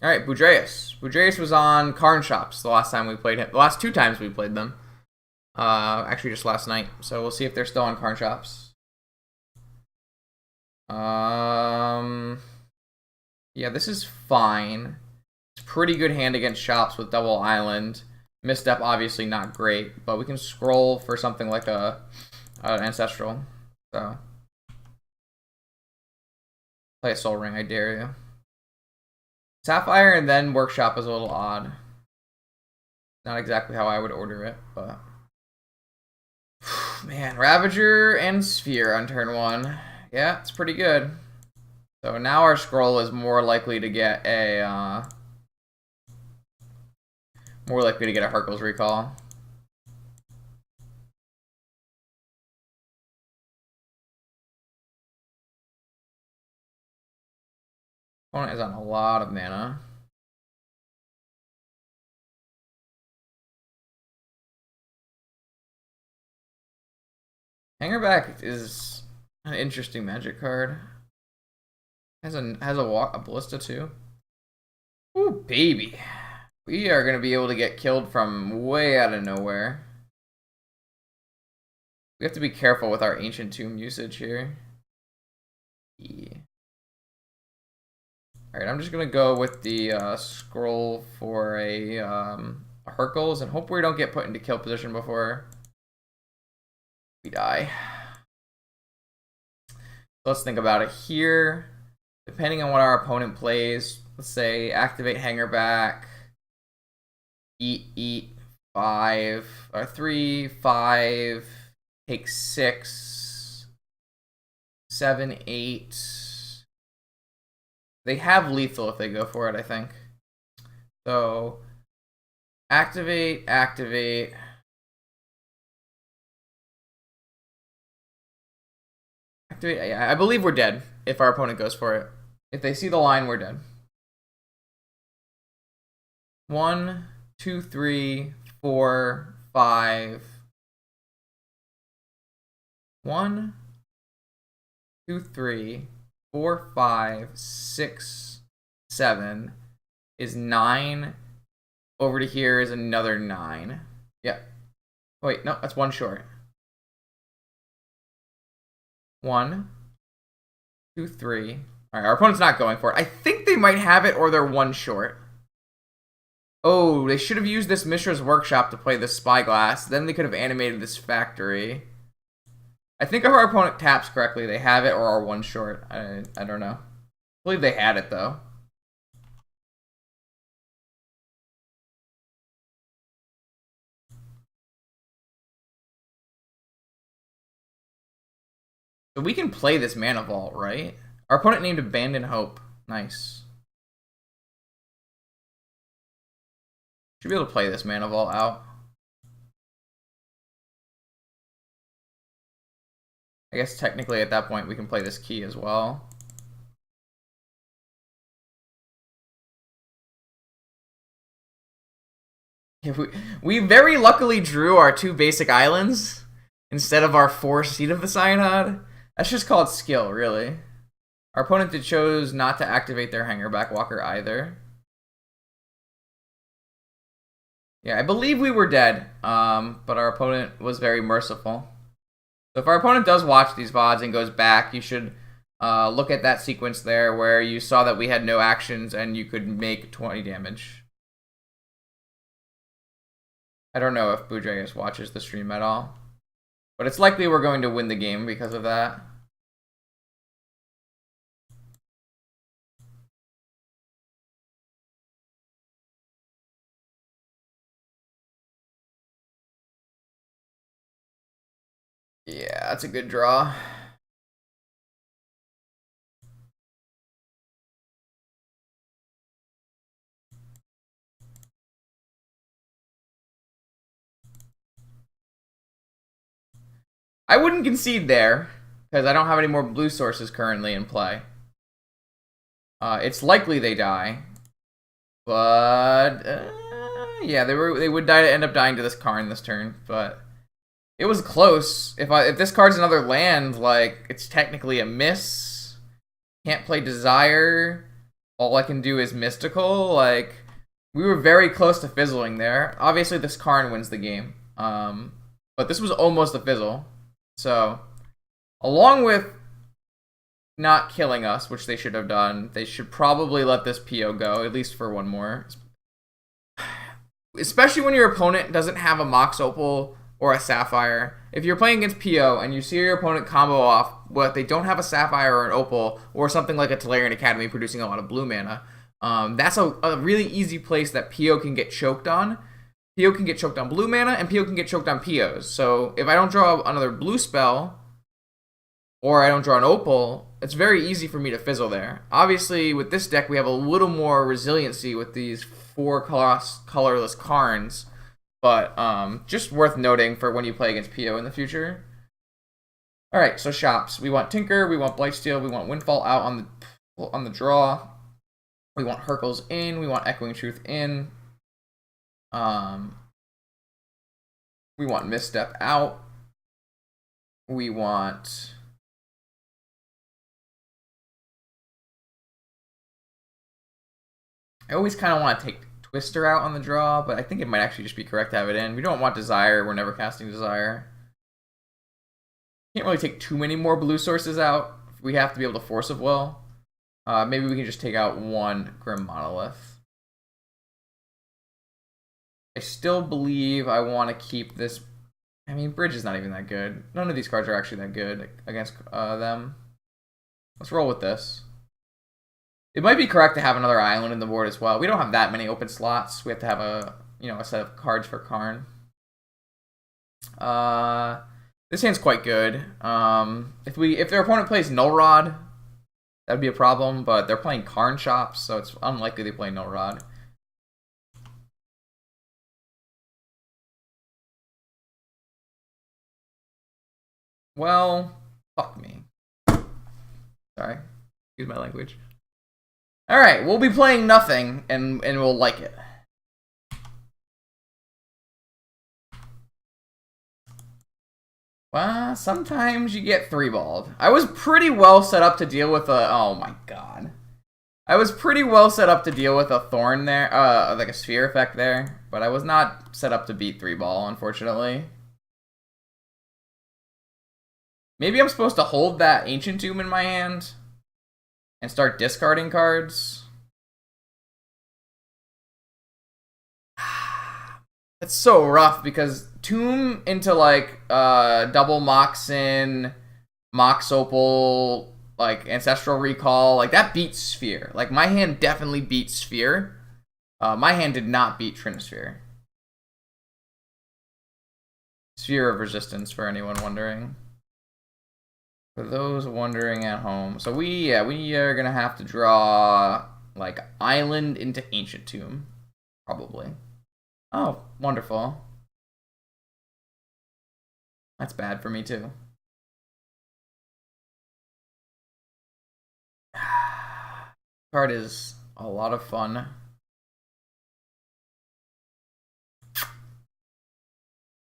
All right, Budreus. Budreus was on KarnShops the last time we played him. The last 2 times we played them. Actually, just last night. So we'll see if they're still on KarnShops. Yeah, this is fine. It's pretty good hand against shops with double island. Misstep obviously not great, but we can scroll for something like an ancestral. So play a soul ring, I dare you. Sapphire and then workshop is a little odd. Not exactly how I would order it, but man, Ravager and Sphere on turn 1. Yeah, it's pretty good. So now our scroll is more likely to get a Hercules recall. Opponent is on a lot of mana. Hangerback is an interesting Magic card. Has a ballista too. Ooh, baby. We are gonna be able to get killed from way out of nowhere. We have to be careful with our Ancient Tomb usage here. Yeah. Alright, I'm just gonna go with the scroll for a Hercules and hope we don't get put into kill position before we die. Let's think about it here. Depending on what our opponent plays, let's say activate Hangerback, eat 5 or 3, 5, take 6, 7, 8. They have lethal if they go for it, I think. So activate. I believe we're dead if our opponent goes for it. If they see the line, we're dead. 1, 2, 3, 4, 5. 1, 2, 3, 4, 5, 6, 7 is 9. Over to here is another 9. Yeah. Wait, no, that's 1 short. 1, 2, 3. All right, our opponent's not going for it. I think they might have it, or they're 1 short. Oh, they should have used this Mishra's Workshop to play the Spyglass. Then they could have animated this factory. I think if our opponent taps correctly, they have it or are 1 short. I don't know. I believe they had it, though. So we can play this Mana Vault, right? Our opponent named Abandon Hope. Nice. Should be able to play this Mana Vault out. I guess technically at that point we can play this key as well. We very luckily drew our 2 basic islands instead of our 4 Seed of the Cyanod. That's just called skill, really. Our opponent chose not to activate their Hangerback Walker either. Yeah, I believe we were dead, but our opponent was very merciful. So if our opponent does watch these VODs and goes back, you should look at that sequence there where you saw that we had no actions and you could make 20 damage. I don't know if Budreus watches the stream at all, but it's likely we're going to win the game because of that. Yeah, that's a good draw. I wouldn't concede there, because I don't have any more blue sources currently in play. It's likely they die. But, yeah, they would end up dying to this Karn this turn, but it was close. If this card's another land, like, it's technically a miss. Can't play Desire. all I can do is mystical. Like, we were very close to fizzling there. Obviously, this Karn wins the game. But this was almost a fizzle. So, along with not killing us, which they should have done, they should probably let this PO go, at least for one more. Especially when your opponent doesn't have a Mox Opal or a Sapphire. If you're playing against PO and you see your opponent combo off, but they don't have a Sapphire or an Opal, or something like a Tolarian Academy producing a lot of blue mana, that's a really easy place that PO can get choked on. PO can get choked on blue mana, and PO can get choked on POs. So if I don't draw another blue spell, or I don't draw an Opal, it's very easy for me to fizzle there. Obviously, with this deck, we have a little more resiliency with these 4-cost colorless Karns, but just worth noting for when you play against PO in the future. Alright, so shops. We want Tinker, we want Blightsteel, we want Windfall out on the draw. We want Hercules in, we want Echoing Truth in. We want Misstep out. We want... I always kind of want to take Twister out on the draw, but I think it might actually just be correct to have it in. We don't want Desire. We're never casting Desire. Can't really take too many more blue sources out. We have to be able to Force of Will. Maybe we can just take out one Grim Monolith. I still believe I want to keep this. I mean, Bridge is not even that good. None of these cards are actually that good against them. Let's roll with this. It might be correct to have another island in the board as well. We don't have that many open slots. We have to have a set of cards for Karn. This hand's quite good. If their opponent plays Null Rod, that'd be a problem. But they're playing KarnShops, so it's unlikely they play Null Rod. Well, fuck me. Sorry, excuse my language. Alright, we'll be playing nothing, and we'll like it. Well, sometimes you get 3-balled. I was pretty well set up to deal with a... Oh my god. I was pretty well set up to deal with a Thorn there, like a Sphere effect there, but I was not set up to beat 3-ball, unfortunately. Maybe I'm supposed to hold that Ancient Tomb in my hand and start discarding cards. That's so rough because Tomb into like double Moxen, Mox Opal, like Ancestral Recall, like that beats Sphere. Like my hand definitely beats Sphere. My hand did not beat Trinisphere. Sphere of Resistance for anyone wondering. For those wondering at home. So we are gonna have to draw like Island into Ancient Tomb. Probably. Oh, wonderful. That's bad for me too. Card is a lot of fun.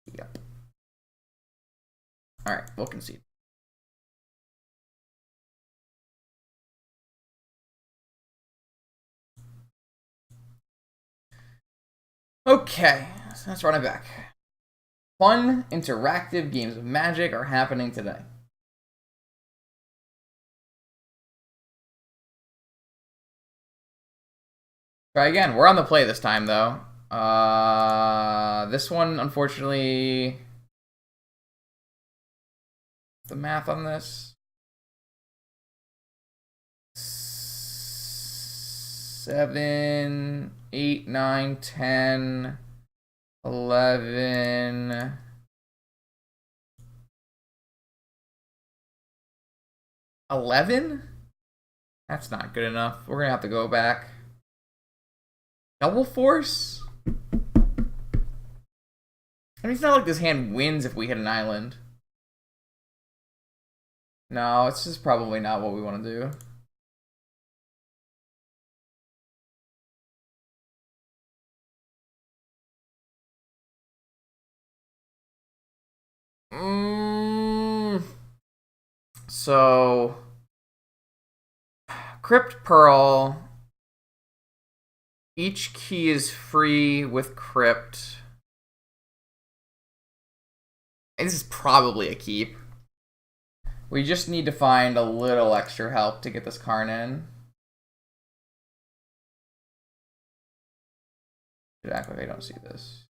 Yep. Alright, we'll concede. Okay, so let's run it back. Fun, interactive games of Magic are happening today. Try again. We're on the play this time, though. This one, unfortunately... The math on this... 7, 8, 9, 10, 11... 11? That's not good enough. We're gonna have to go back. Double Force? I mean, it's not like this hand wins if we hit an island. No, it's just probably not what we want to do. So, Crypt Pearl Each key is free with crypt. And this is probably a keep. We just need to find a little extra help to get this Karn in. Should act like I don't see this.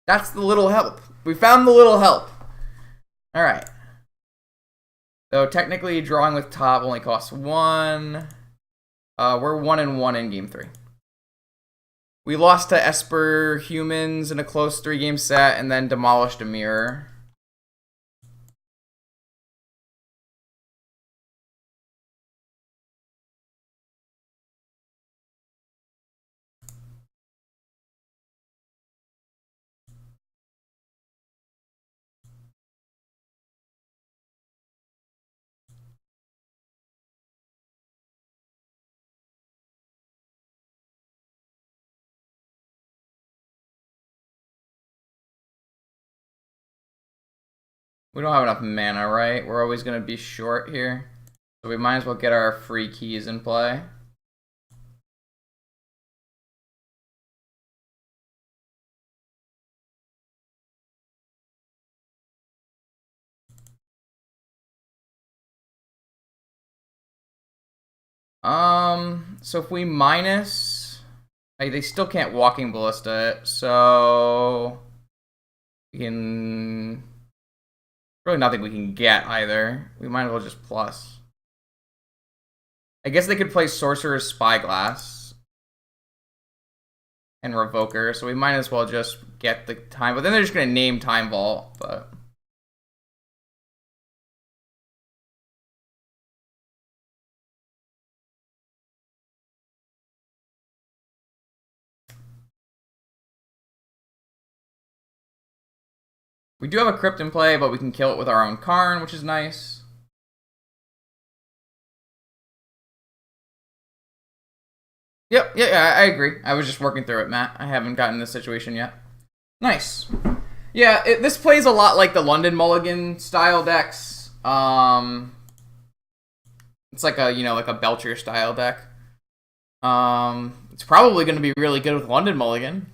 That's the little help. We found the little help. All right. So technically, drawing with top only costs 1. We're 1-1 in game 3. We lost to Esper Humans in a close 3-game set, and then demolished a mirror. We don't have enough mana, right? We're always going to be short here. So we might as well get our free keys in play. So if we minus, like, they still can't Walking Ballista it, so we can, really nothing we can get either. We might as well just plus. I guess they could play Sorcerer's Spyglass and Revoker, so we might as well just get the time, but then they're just gonna name Time Vault, but we do have a Crypt in play, but we can kill it with our own Karn, which is nice. Yep, yeah, I agree. I was just working through it, Matt. I haven't gotten this situation yet. Nice. Yeah, this plays a lot like the London Mulligan style decks. It's like a, like a Belcher style deck. It's probably going to be really good with London Mulligan.